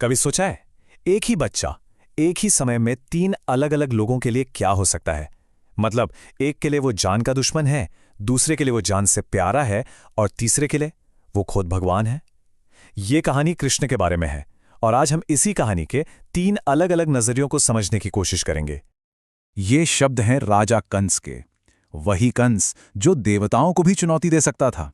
कभी सोचा है, एक ही बच्चा एक ही समय में तीन अलग अलग लोगों के लिए क्या हो सकता है? मतलब एक के लिए वो जान का दुश्मन है, दूसरे के लिए वो जान से प्यारा है, और तीसरे के लिए वो खुद भगवान है। ये कहानी कृष्ण के बारे में है, और आज हम इसी कहानी के तीन अलग अलग नजरियों को समझने की कोशिश करेंगे। ये शब्द हैं राजा कंस के। वही कंस जो देवताओं को भी चुनौती दे सकता था।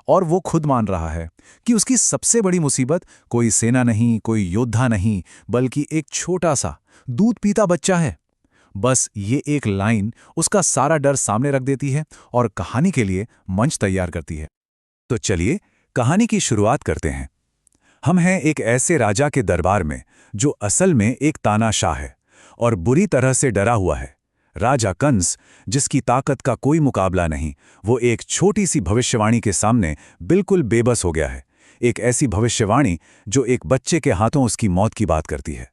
और वो खुद मान रहा है कि उसकी सबसे बड़ी मुसीबत कोई सेना नहीं, कोई योद्धा नहीं, बल्कि एक छोटा सा दूध पीता बच्चा है। बस ये एक लाइन उसका सारा डर सामने रख देती है और कहानी के लिए मंच तैयार करती है। तो चलिए कहानी की शुरुआत करते हैं। हम हैं एक ऐसे राजा के दरबार में जो असल में एक तानाशाह है और बुरी तरह से डरा हुआ है। राजा कंस, जिसकी ताकत का कोई मुकाबला नहीं, वो एक छोटी सी भविष्यवाणी के सामने बिल्कुल बेबस हो गया है। एक ऐसी भविष्यवाणी जो एक बच्चे के हाथों उसकी मौत की बात करती है।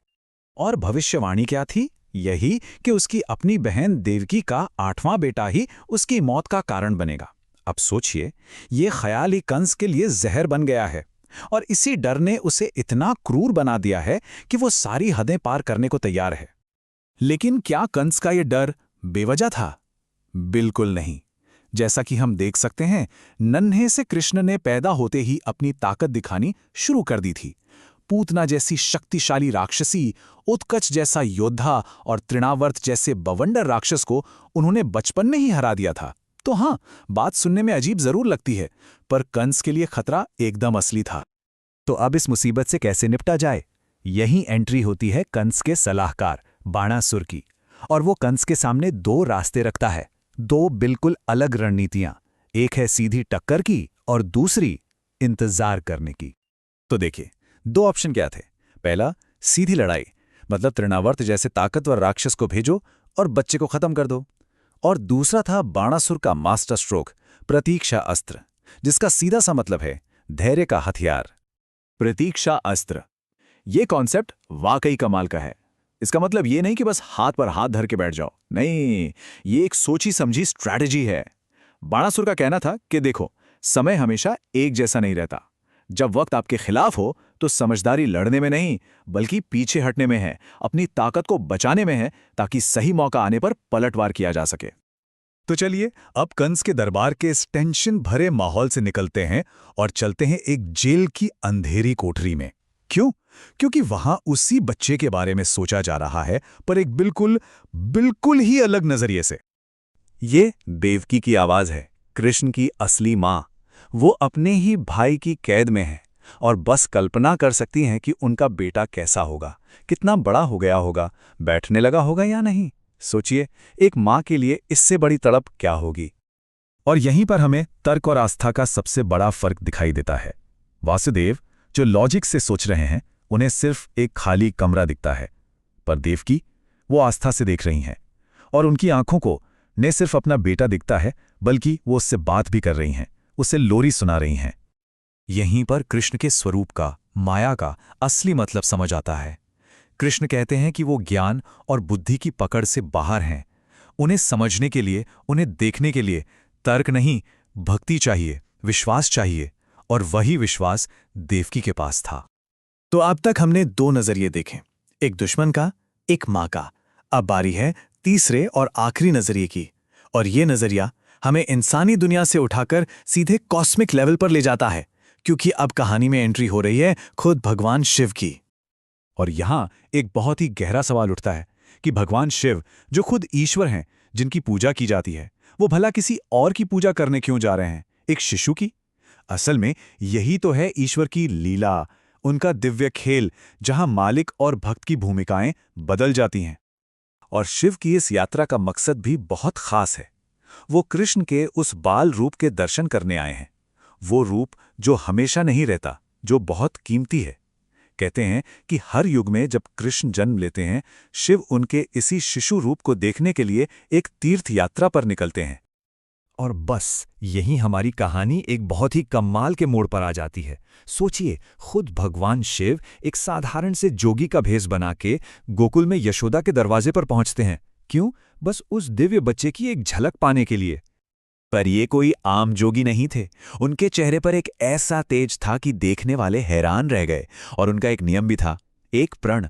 और भविष्यवाणी क्या थी? यही कि उसकी अपनी बहन देवकी का 8वां बेटा ही उसकी मौत का कारण बनेगा। अब सोचिए, ये ख्याल ही कंस के लिए जहर बन गया है, और इसी डर ने उसे इतना क्रूर बना दिया है कि वो सारी हदें पार करने को तैयार है। लेकिन क्या कंस का ये डर बेवजह था? बिल्कुल नहीं। जैसा कि हम देख सकते हैं, नन्हे से कृष्ण ने पैदा होते ही अपनी ताकत दिखानी शुरू कर दी थी। पूतना जैसी शक्तिशाली राक्षसी, उत्कच जैसा योद्धा और तृणावर्त जैसे बवंडर राक्षस को उन्होंने बचपन में ही हरा दिया था। तो हाँ, बात सुनने में अजीब जरूर लगती है, पर कंस के लिए खतरा एकदम असली था। तो अब इस मुसीबत से कैसे निपटा जाए? यही एंट्री होती है कंस के सलाहकार बाणासुर की। और वो कंस के सामने दो रास्ते रखता है, दो बिल्कुल अलग रणनीतियां। एक है सीधी टक्कर की और दूसरी इंतजार करने की। तो देखिए, दो ऑप्शन क्या थे? पहला, सीधी लड़ाई, मतलब तृणावर्त जैसे ताकतवर राक्षस को भेजो और बच्चे को खत्म कर दो। और दूसरा था बाणासुर का मास्टर स्ट्रोक, प्रतीक्षा अस्त्र, जिसका सीधा सा मतलब है धैर्य का हथियार। प्रतीक्षा अस्त्र, ये कॉन्सेप्ट वाकई कमाल का है। इसका मतलब ये नहीं कि बस हाथ पर हाथ धर के बैठ जाओ, नहीं, ये एक सोची समझी स्ट्रैटेजी है। बाणासुर का कहना था कि देखो, समय हमेशा एक जैसा नहीं रहता। जब वक्त आपके खिलाफ हो तो समझदारी लड़ने में नहीं, बल्कि पीछे हटने में है, अपनी ताकत को बचाने में है, ताकि सही मौका आने पर पलटवार किया जा सके। तो चलिए अब कंस के दरबार के इस टेंशन भरे माहौल से निकलते हैं और चलते हैं एक जेल की अंधेरी कोठरी में। क्यों? क्योंकि वहां उसी बच्चे के बारे में सोचा जा रहा है, पर एक बिल्कुल बिल्कुल ही अलग नजरिए से। ये देवकी की आवाज है, कृष्ण की असली मां। वो अपने ही भाई की कैद में है और बस कल्पना कर सकती हैं कि उनका बेटा कैसा होगा, कितना बड़ा हो गया होगा, बैठने लगा होगा या नहीं। सोचिए, एक मां के लिए इससे बड़ी तड़प क्या होगी। और यहीं पर हमें तर्क और आस्था का सबसे बड़ा फर्क दिखाई देता है। वासुदेव, जो लॉजिक से सोच रहे हैं, उन्हें सिर्फ एक खाली कमरा दिखता है, पर देवकी, वो आस्था से देख रही हैं, और उनकी आंखों को न सिर्फ अपना बेटा दिखता है, बल्कि वो उससे बात भी कर रही हैं, उसे लोरी सुना रही हैं। यहीं पर कृष्ण के स्वरूप का, माया का असली मतलब समझ आता है। कृष्ण कहते हैं कि वो ज्ञान और बुद्धि की पकड़ से बाहर हैं। उन्हें समझने के लिए, उन्हें देखने के लिए तर्क नहीं, भक्ति चाहिए, विश्वास चाहिए, और वही विश्वास देवकी के पास था। तो अब तक हमने दो नजरिए देखे, एक दुश्मन का, एक मां का। अब बारी है तीसरे और आखिरी नजरिए की, और ये नजरिया हमें इंसानी दुनिया से उठाकर सीधे कॉस्मिक लेवल पर ले जाता है, क्योंकि अब कहानी में एंट्री हो रही है खुद भगवान शिव की। और यहां एक बहुत ही गहरा सवाल उठता है कि भगवान शिव, जो खुद ईश्वर हैं, जिनकी पूजा की जाती है, वो भला किसी और की पूजा करने क्यों जा रहे हैं, एक शिशु की? असल में यही तो है ईश्वर की लीला, उनका दिव्य खेल, जहां मालिक और भक्त की भूमिकाएं बदल जाती हैं। और शिव की इस यात्रा का मकसद भी बहुत खास है। वो कृष्ण के उस बाल रूप के दर्शन करने आए हैं, वो रूप जो हमेशा नहीं रहता, जो बहुत कीमती है। कहते हैं कि हर युग में जब कृष्ण जन्म लेते हैं, शिव उनके इसी शिशु रूप को देखने के लिए एक तीर्थ यात्रा पर निकलते हैं। और बस यही हमारी कहानी एक बहुत ही कमाल के मोड़ पर आ जाती है। सोचिए, खुद भगवान शिव एक साधारण से जोगी का भेष बना के गोकुल में यशोदा के दरवाजे पर पहुंचते हैं। क्यों? बस उस दिव्य बच्चे की एक झलक पाने के लिए। पर ये कोई आम जोगी नहीं थे। उनके चेहरे पर एक ऐसा तेज था कि देखने वाले हैरान रह गए। और उनका एक नियम भी था, एक प्रण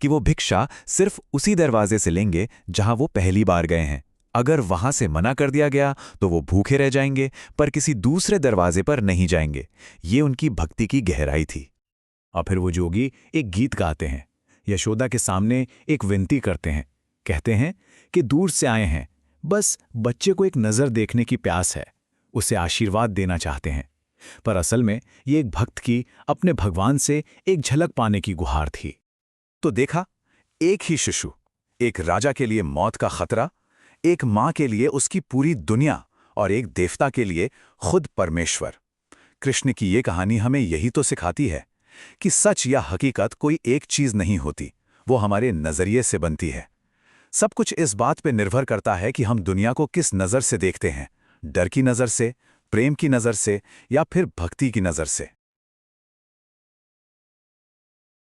कि वो भिक्षा सिर्फ उसी दरवाजे से लेंगे जहां वो पहली बार गए हैं। अगर वहां से मना कर दिया गया तो वो भूखे रह जाएंगे, पर किसी दूसरे दरवाजे पर नहीं जाएंगे। ये उनकी भक्ति की गहराई थी। और फिर वो जोगी एक गीत गाते हैं, यशोदा के सामने एक विनती करते हैं। कहते हैं कि दूर से आए हैं, बस बच्चे को एक नज़र देखने की प्यास है, उसे आशीर्वाद देना चाहते हैं। पर असल में ये एक भक्त की अपने भगवान से एक झलक पाने की गुहार थी। तो देखा, एक ही शिशु, एक राजा के लिए मौत का खतरा, एक मां के लिए उसकी पूरी दुनिया, और एक देवता के लिए खुद परमेश्वर। कृष्ण की ये कहानी हमें यही तो सिखाती है कि सच या हकीकत कोई एक चीज नहीं होती, वो हमारे नजरिए से बनती है। सब कुछ इस बात पे निर्भर करता है कि हम दुनिया को किस नजर से देखते हैं, डर की नजर से, प्रेम की नजर से, या फिर भक्ति की नजर से।